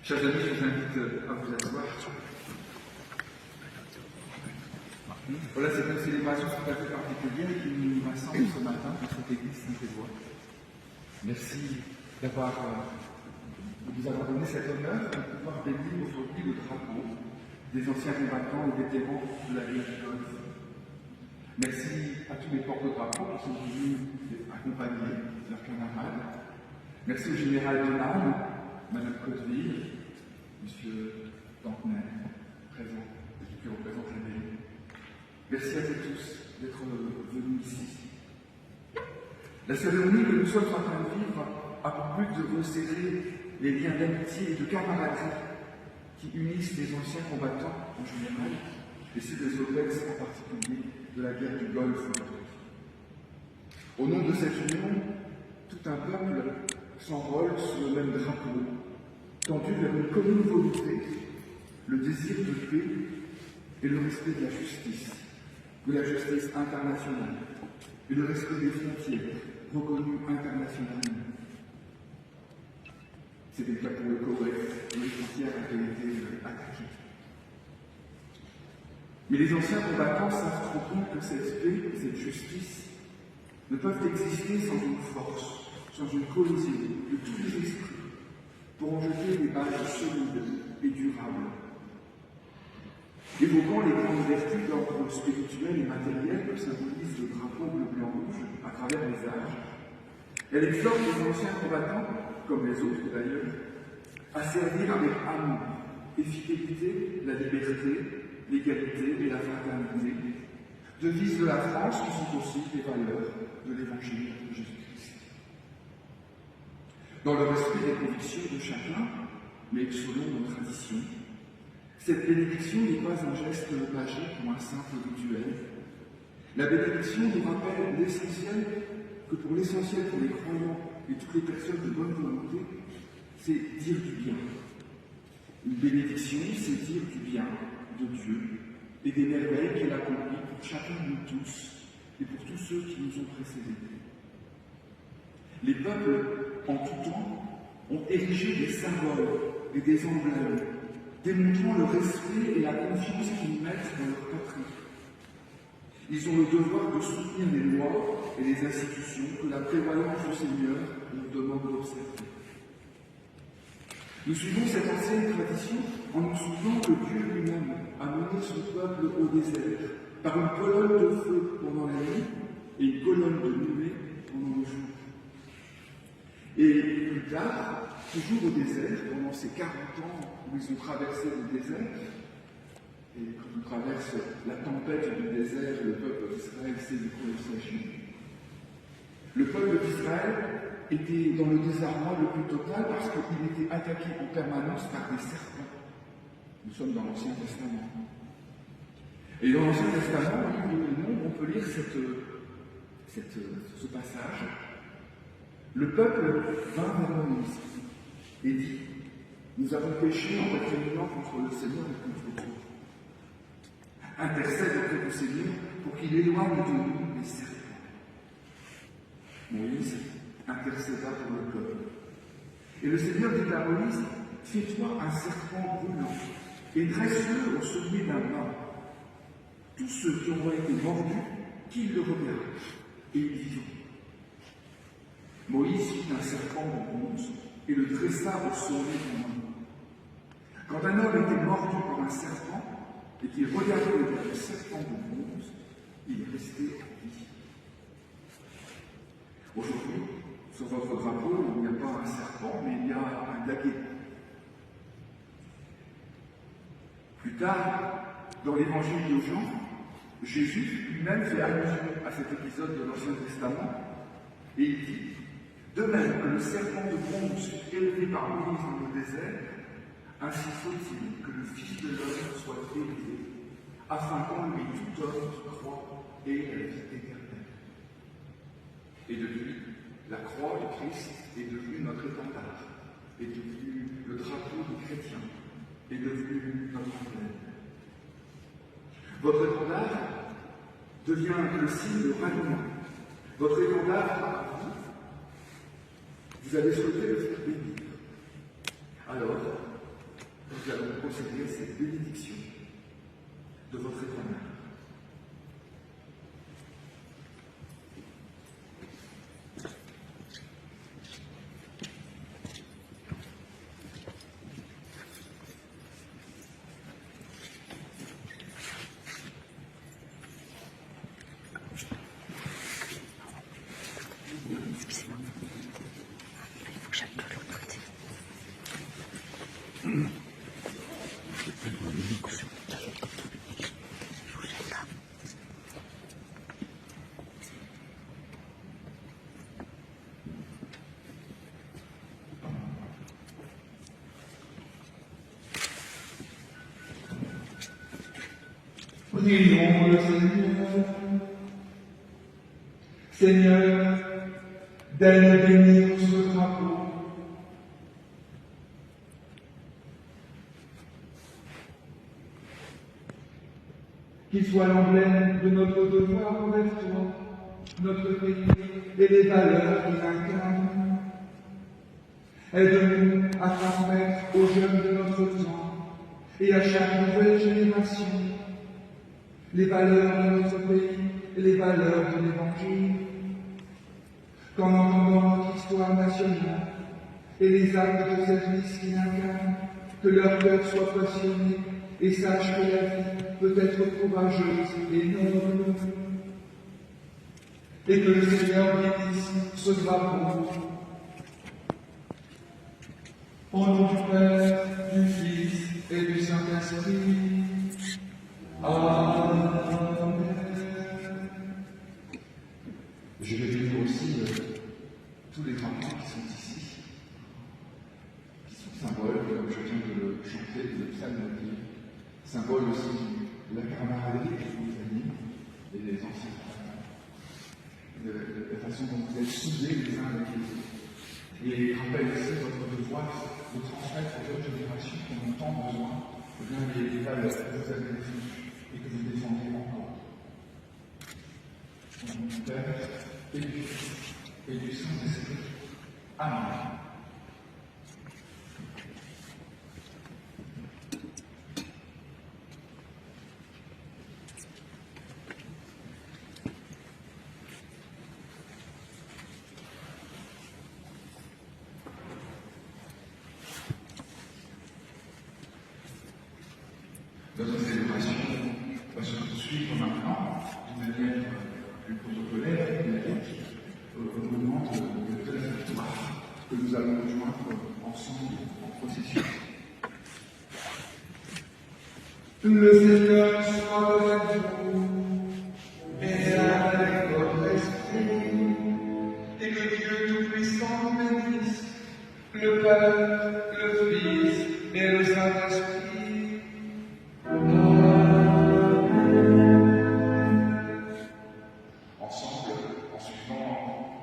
Chers amis, je vous invite à vous asseoir. Voilà, c'est une célébration tout à fait particulière qui nous rassemble ce matin dans cette église Saint-Éloi. Merci de nous avoir donné cet honneur de pouvoir bénir aujourd'hui le drapeau des anciens combattants et vétérans de la guerre du Golfe. Merci à tous les porte-drapeaux qui sont venus accompagner leurs camarades. Merci au général Donald, Madame Cotteville, Monsieur Dantenay, présent, et qui représente la mairie. Merci à vous tous d'être venus ici. La cérémonie que nous sommes en train de vivre a pour but de resserrer les liens d'amitié et de camaraderie qui unissent les anciens combattants en général et ceux des OPEX en particulier de la guerre du Golfe. Au nom de cette union, tout un peuple s'envole sous le même drapeau, tendu vers une commune volonté, le désir de paix et le respect de la justice internationale et le respect des frontières reconnues internationalement. C'était le cas pour le Koweït, où les frontières avaient été attaquées. Mais les anciens combattants savent trop bien que cette paix et cette justice ne peuvent exister sans une force, sans une cohésion de tous les esprits, pour en jeter des bases solides et durables. Évoquant les grandes vertus d'ordre spirituel et matériel que symbolise le drapeau bleu-blanc-rouge à travers les âges, elle exhorte les anciens combattants, comme les autres d'ailleurs, à servir avec amour et fidélité la liberté, l'égalité et la fraternité, devises de la France qui sont aussi les valeurs de l'Évangile de Jésus-Christ. Dans le respect des convictions de chacun, mais selon nos traditions, cette bénédiction n'est pas un geste magique ou un simple rituel. La bénédiction nous rappelle l'essentiel, que pour l'essentiel pour les croyants et toutes les personnes de bonne volonté, c'est dire du bien. Une bénédiction, c'est dire du bien de Dieu et des merveilles qu'il accomplit pour chacun de nous tous et pour tous ceux qui nous ont précédés. Les peuples, en tout temps, ont érigé des symboles et des emblèmes, démontrant le respect et la confiance qu'ils mettent dans leur patrie. Ils ont le devoir de soutenir les lois et les institutions que la prévoyance du Seigneur nous demande d'observer. Nous suivons cette ancienne tradition en nous souvenant que Dieu lui-même a mené son peuple au désert par une colonne de feu pendant la nuit et une colonne de nuée pendant le jour. Et plus tard, toujours au désert, pendant ces 40 ans où ils ont traversé le désert, et quand on traverse la tempête du désert, le peuple d'Israël sait de quoi il s'agit. Le peuple d'Israël était dans le désarroi le plus total parce qu'il était attaqué en permanence par des serpents. Nous sommes dans l'Ancien Testament. Et dans l'Ancien Testament, au livre du Nombre, on peut lire ce passage. Le peuple vint vers Moïse et dit: nous avons péché en récriminant contre le Seigneur et contre toi. Intercède auprès du Seigneur pour qu'il éloigne de nous les serpents. Moïse intercéda pour le peuple. Et le Seigneur dit à Moïse: fais-toi un serpent brûlant et dresse-le au sommet d'un mât. Tous ceux qui auront été mordus, qu'ils le regardent, et ils vivront. Moïse fit un serpent de bronze et le dressa au sommet d'un mât. Quand un homme était mordu par un serpent et qu'il regardait le serpent de bronze, il restait en vie. Aujourd'hui, sur votre drapeau, il n'y a pas un serpent, mais il y a un daguet. Plus tard, dans l'évangile de Jean, Jésus lui-même fait allusion à cet épisode de l'Ancien Testament, et il dit: de même que le serpent de bronze fut élevé par Moïse dans le désert, ainsi faut-il que le Fils de l'homme soit élevé, afin qu'en lui tout homme qui croit ait la vie éternelle. Et depuis, la croix du Christ est devenue notre étendard, est devenue le drapeau des chrétiens, est devenue notre emblème. Votre étendard devient le signe de ralliement. Votre étendard, vous avez souhaité le faire bénir. Alors, nous allons procéder à cette bénédiction de votre éternel. Prions le Seigneur. Seigneur, daigne bénir ce drapeau. Qu'il soit l'emblème de notre devoir envers toi, notre pays et les valeurs qu'il incarne. Aide-nous à transmettre aux jeunes de notre temps et à chaque nouvelle génération les valeurs de notre pays et les valeurs de l'Évangile. Qu'en entendant notre histoire nationale et les actes de service qui l'incarnent, que leur cœur soit passionné et sache que la vie peut être courageuse et noble. Et que le Seigneur bénisse ce drapeau. Au nom du Père, du Fils et du Saint-Esprit. Amen. Je vais bénir aussi tous les enfants qui sont ici, qui sont symboles, comme je viens de le chanter, de le psalmodier, symbole aussi de la camaraderie que vous anime et des anciens frères, de la façon dont vous êtes soudés les uns avec les autres. Et rappelle aussi votre devoir de transmettre aux jeunes générations qui ont tant besoin les valeurs que vous avez défendues et que vous défendez encore. Au nom du Père et du Fils et du Saint-Esprit. Amen. Notre célébration va se poursuivre maintenant d'une manière plus protocolaire et dynamique au moment de la victoire que nous allons rejoindre ensemble en procession. Le Seigneur soit avec vous et avec votre esprit, et que Dieu Tout-Puissant bénisse le Père, le Fils et le Saint-Esprit. Ensemble, en suivant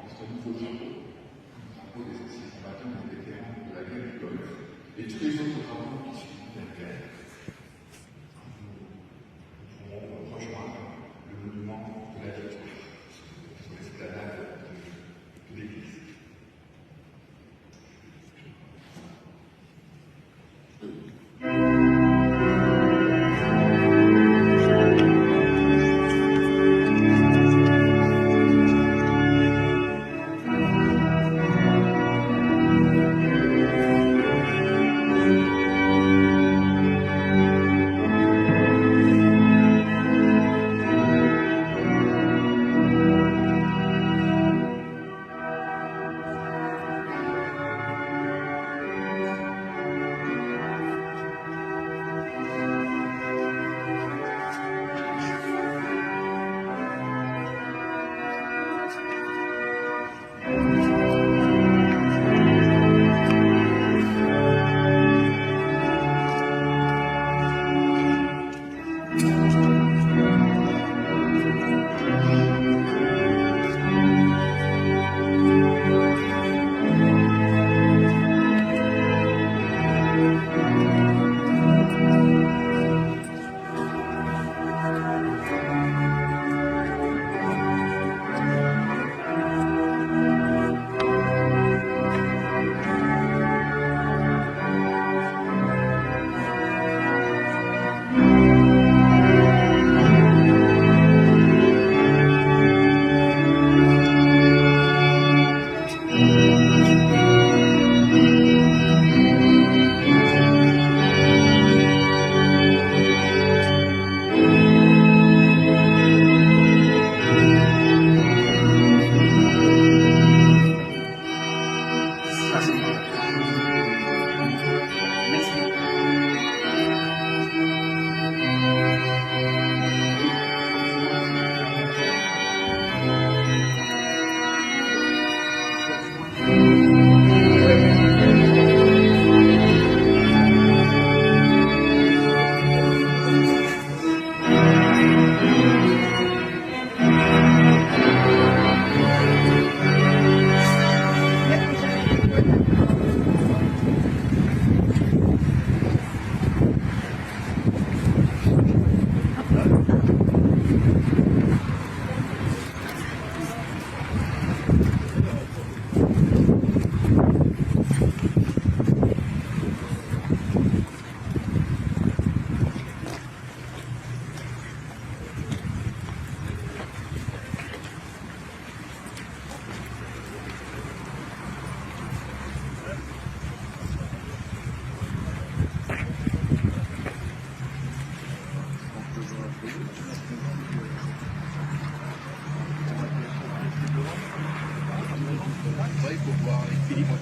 notre nouveau drapeau des anciens combattants et des vétérans de la guerre du Golfe, et tous les autres drapeaux qui suivent la guerre, nous pourrons rejoindre le monument de la victoire sur l'esplanade de l'église. il faut voir avec Philippe en